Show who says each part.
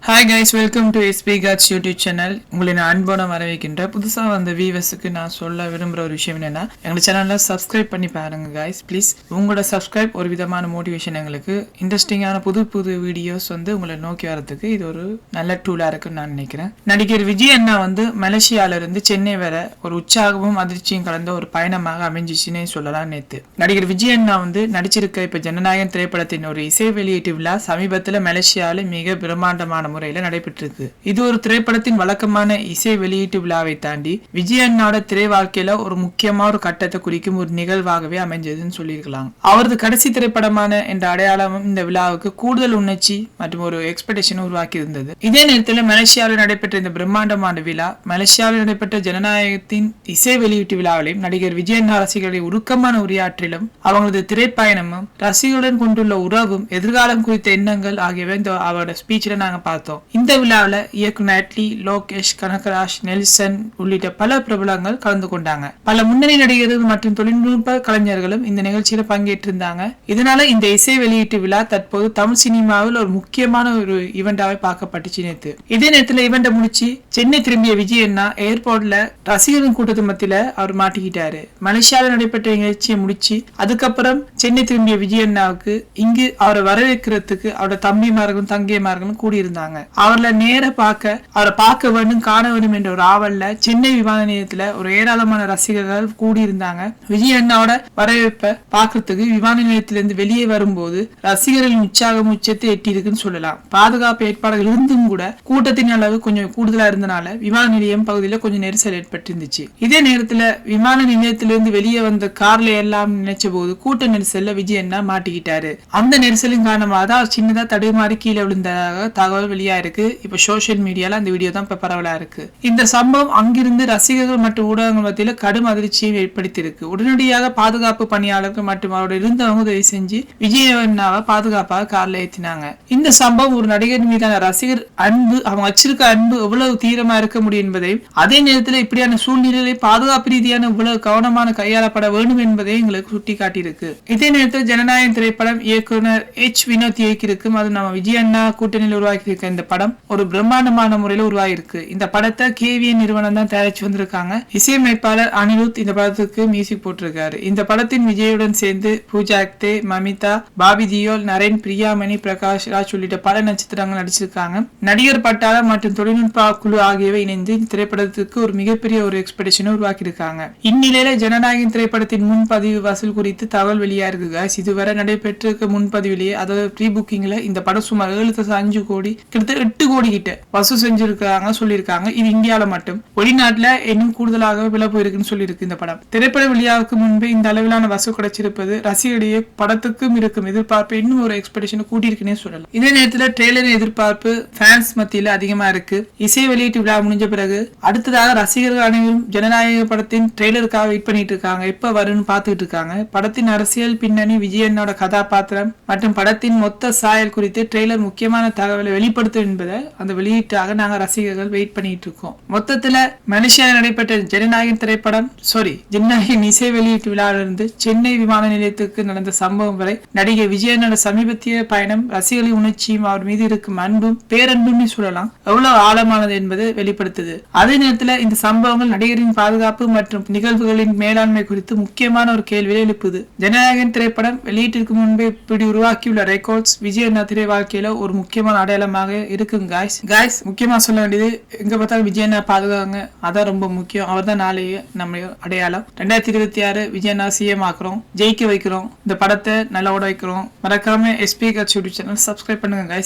Speaker 1: Hi guys, welcome to SP Gods YouTube channel. உங்களை நான் அன்போட வரவேற்கின்ற புதுசாக வந்த வியூவர்ஸுக்கு நான் சொல்ல விரும்புகிற ஒரு விஷயம் என்னன்னா, எங்கள் சேனலில் சப்ஸ்கிரைப் பண்ணி பாருங்க கைஸ் ப்ளீஸ். உங்களோட சப்ஸ்கிரைப் ஒரு விதமான மோட்டிவேஷன். எங்களுக்கு இன்ட்ரெஸ்டிங்கான புது வீடியோஸ் உங்களை நோக்கி வரதுக்கு இது ஒரு நல்ல டூலாக இருக்குன்னு நான் நினைக்கிறேன். நடிகர் விஜய் அண்ணா மலேசியாவிலிருந்து சென்னை வர ஒரு உற்சாகமும் அதிர்ச்சியும் கலந்த ஒரு பயணமாக அமைஞ்சிச்சுன்னே சொல்லலாம். நேற்று நடிகர் விஜய் அண்ணா நடிச்சிருக்க இப்ப ஜனநாயகன் திரைப்படத்தின் ஒரு இசை வெளியீட்டு விழா சமீபத்தில் மலேசியாவில் மிக பிரம்மாண்டமான முறையில நடைபெற்றிருக்கு. இது ஒரு திரைப்படத்தின் வழக்கமான இசை வெளியீட்டு விழாவை தாண்டி விஜய் அண்ணாவோட திரை வாழ்க்கையில ஒரு முக்கியமான ஒரு கட்டத்தை குறிக்கும் ஒரு நிகழ்வாகவே அமைஞ்சதுன்னு சொல்லியிருக்கலாம். அவரது கடைசி திரைப்படமான என்ற அடையாளமும் இந்த விழாவுக்கு கூடுதல் உணர்ச்சி மற்றும் ஒரு எக்ஸ்பெக்டேஷன் உருவாக்கி இருந்தது. இதே நேரத்தில் மலேசியாவில் நடைபெற்ற இந்த பிரம்மாண்டமான விழா மலேசியாவில் நடைபெற்ற ஜனநாயகத்தின் இசை வெளியீட்டு விழாவிலும் நடிகர் விஜய் அண்ணா ரசிகர்களை உருக்கமான உரையாற்றிலும் அவங்களது திரைப்பயணமும் ரசிகர்களுடன் கொண்டுள்ள உறவும் எதிர்காலம் குறித்த எண்ணங்கள் ஆகியவை அவரோட ஸ்பீச்ல நாங்க பார்த்தோம். இந்த விழாவில் இயக்குனர் அட்லி, லோகேஷ் கனகராஜ், நெல்சன் உள்ளிட்ட பல பிரபலங்கள் கலந்து கொண்டாங்க. பல முன்னணி நடிகர்கள் மற்றும் தொழில்நுட்ப கலைஞர்களும் இந்த நிகழ்ச்சியில பங்கேற்றிருந்தாங்க. இதனால இந்த இசை வெளியீட்டு விழா தற்போது தமிழ் சினிமாவில் ஒரு முக்கியமான ஒரு ஈவெண்டாவே பார்க்கப்பட்டுச்சு நேற்று. இதே நேரத்தில் ஈவெண்ட முடிச்சு சென்னை திரும்பிய விஜய் அண்ணா ஏர்போர்ட்ல ரசிகர்கள் கூட்டத்து மத்தியில அவர் மாட்டிக்கிட்டாரு. மலேசியாவில் நடைபெற்ற நிகழ்ச்சியை முடிச்சு அதுக்கப்புறம் சென்னை திரும்பிய விஜய் அண்ணாவுக்கு இங்கு அவரை வரவேற்கிறதுக்கு அவரோட தம்பிமார்களும் தங்கைமார்களும் கூடியிருந்தாங்க. அவர்ல நேர அவரை பார்க்க வேண்டும், காண வேண்டும் என்ற ஒரு ஆவல்ல சென்னை விமான நிலையத்துல ஒரு ஏராளமான ரசிகர்கள் கூடியிருந்தாங்க. விஜய் அண்ணாவோட வரவேற்பை பார்க்கறதுக்கு விமான நிலையத்திலிருந்து வெளியே வரும்போது ரசிகர்களின் உற்சாகம் உச்சத்தை எட்டியிருக்குன்னு சொல்லலாம். பாதுகாப்பு ஏற்பாடுகள் இருந்தும் கூட கூட்டத்தின் அளவு கொஞ்சம் கூடுதலா இருந்தனால விமான நிலையம் பகுதியில கொஞ்சம் நெரிசல் ஏற்பட்டிருந்துச்சு. இதே நேரத்துல விமான நிலையத்திலிருந்து வெளியே வந்த கார்ல எல்லாம் நினைச்ச போது கூட்ட நெரிசல்ல விஜய் அண்ணா மாட்டிக்கிட்டாரு. அந்த நெரிசலின் காரணமாக தான் சின்னதா தடுமாறி கீழே விழுந்ததாக தகவல் வெளியா இருக்கு. இப்ப சோசியல் மீடியால அந்த வீடியோ தான் இப்ப பரவலா இருக்கு. இந்த சம்பவம் அங்கிருந்து ரசிகர்கள் மற்றும் ஊடகங்கள் மத்தியில கடும் அதிர்ச்சியை ஏற்படுத்தி இருக்கு. உடனடியாக பாதுகாப்பு பணியாளர்கள் மற்றும் அவரோட இருந்தவங்க உதவி செஞ்சு விஜய் அண்ணாவை பாதுகாப்பாக கார்ல ஏற்றினாங்க. இந்த சம்பவம் ஒரு நடிகர் மீதான ரசிகர் அன்பு, அவங்க வச்சிருக்க அன்பு எவ்வளவு தீவிரமா இருக்க முடியும் என்பதையும் அதே நேரத்தில் இப்படியான சூழ்நிலையை பாதுகாப்பு ரீதியான இவ்வளவு கவனமான கையாளப்பட வேண்டும் என்பதை எங்களுக்கு சுட்டி காட்டியிருக்கு. இதே நேரத்தில் ஜனநாயகன் திரைப்படம் இயக்குனர் வினோத் இயக்கியிருக்கும். அது நம்ம விஜய் அண்ணா கூட்டணியில் உருவாக்கி இருக்க இந்த படம் ஒரு பிரம்மாண்டமான முறையில் உருவாகிருக்கு. இந்த படத்தை KVN நிறுவனம் தான் தயாரிச்சு வந்திருக்காங்க. இசையமைப்பாளர் அனிருத் இந்த படத்துக்கு மியூசிக் போட்டிருக்காரு. இந்த படத்தின் விஜயுடன் சேர்ந்து பூஜா அக்தே, மமிதா, பாபி தியோல், நரேன், பிரியாமணி, பிரகாஷ் ராஜ் உள்ளிட்ட பல நட்சத்திரங்கள் நடிச்சிருக்காங்க. நடிகர் பட்டாளம் மற்றும் தொழில்நுட்ப குழு ஆகியவை இணைந்து இந்த திரைப்படத்துக்கு ஒரு மிகப்பெரிய ஒரு எக்ஸ்பெக்டேஷன் உருவாக்கி இருக்காங்க. இந்நிலையில ஜனநாயகன் திரைப்படத்தின் முன்பதிவு வசூல் குறித்து தகவல் வெளியா இருக்கு. இதுவரை நடைபெற்றிருக்க முன்பதிவிலேயே, அதாவது ப்ரீ புக்கிங்ல இந்த படம் சுமார் 7.5 கோடி கிட்டத்தட்ட 8 கோடி கிட்ட வசூல் செஞ்சிருக்காங்க சொல்லியிருக்காங்க. இது இந்தியாவில மட்டும். வெளிநாட்டுல இன்னும் கூடுதலாக விலை போயிருக்குன்னு சொல்லியிருக்கு. இந்த படம் திரைப்பட வெளியாவுக்கு முன்பு இந்த அளவிலான வசூல் கிடைச்சிருப்பது ரசிகர்களிடையே படத்துக்கும் இருக்கும் எதிர்பார்ப்பு இன்னும் ஒரு எக்ஸ்பெக்டேஷன் கூட்டியிருக்குன்னே சொல்லலாம். இதே நேரத்தில் ட்ரெய்லர் எதிர்பார்ப்பு ஃபேன்ஸ் மத்தியில அதிகமா இருக்கு. இசை வெளியீட்டு விழா முடிஞ்ச பிறகு அடுத்ததாக ரசிகர்கள் அனைவரும் ஜனநாயக படத்தின் ட்ரெய்லருக்காக வெயிட் பண்ணிட்டு இருக்காங்க. எப்ப வரும்னு பார்த்துட்டு இருக்காங்க. படத்தின் அரசியல் பின்னணி, விஜய் அண்ணாவோட கதாபாத்திரம் மற்றும் படத்தின் மொத்த சாயல் குறித்து ட்ரெய்லர் முக்கியமான தகவலை வெளிப்படுத்தும் என்பதை அந்த வெளியீட்டாக நாங்க ரசிகர்கள் வெயிட் பண்ணிட்டு இருக்கோம். மொத்தத்துல மலேசியாவில் நடைபெற்ற ஜனநாயகன் இசை வெளியீட்டு விழாவிலிருந்து சென்னை விமான நிலையத்துக்கு நடந்த சம்பவம் வரை நடிகை விஜய் அண்ணாவோட சமீபத்திய பயணம் ரசிகர்களின் உணர்ச்சியும் அவர் மீது இருக்கும் அன்பும் பேரன்பும் சொல்லலாம் எவ்வளவு ஆழமானது என்பதை வெளிப்படுத்துது. அதே நேரத்தில் இந்த சம்பவங்கள் நடிகரின் பாதுகாப்பு மற்றும் நிகழ்வுகளின் மேலாண்மை குறித்து முக்கியமான ஒரு கேள்வியை எழுப்புது. ஜனநாயகன் திரைப்படம் வெளியீட்டிற்கு முன்பே இப்படி உருவாக்கியுள்ள ரெக்கார்ட்ஸ் விஜய் அண்ணா திரை வாழ்க்கையில ஒரு முக்கியமான அடையாளமாக இருக்கு. காய்ஸ் முக்கியமா சொல்ல வேண்டியது, எங்க பார்த்தாலும் விஜய் அண்ணா பாதுகாங்க, அதான் ரொம்ப முக்கியம். அவர் தான் நாளைய நம்ம அடையாளம். 2026 விஜய் அண்ணா CM ஆக்குறோம், ஜெயிக்க வைக்கிறோம், இந்த படத்தை நல்லா ஓட வைக்கிறோம். மறக்காம SP Gods YouTube channel subscribe பண்ணுங்க guys.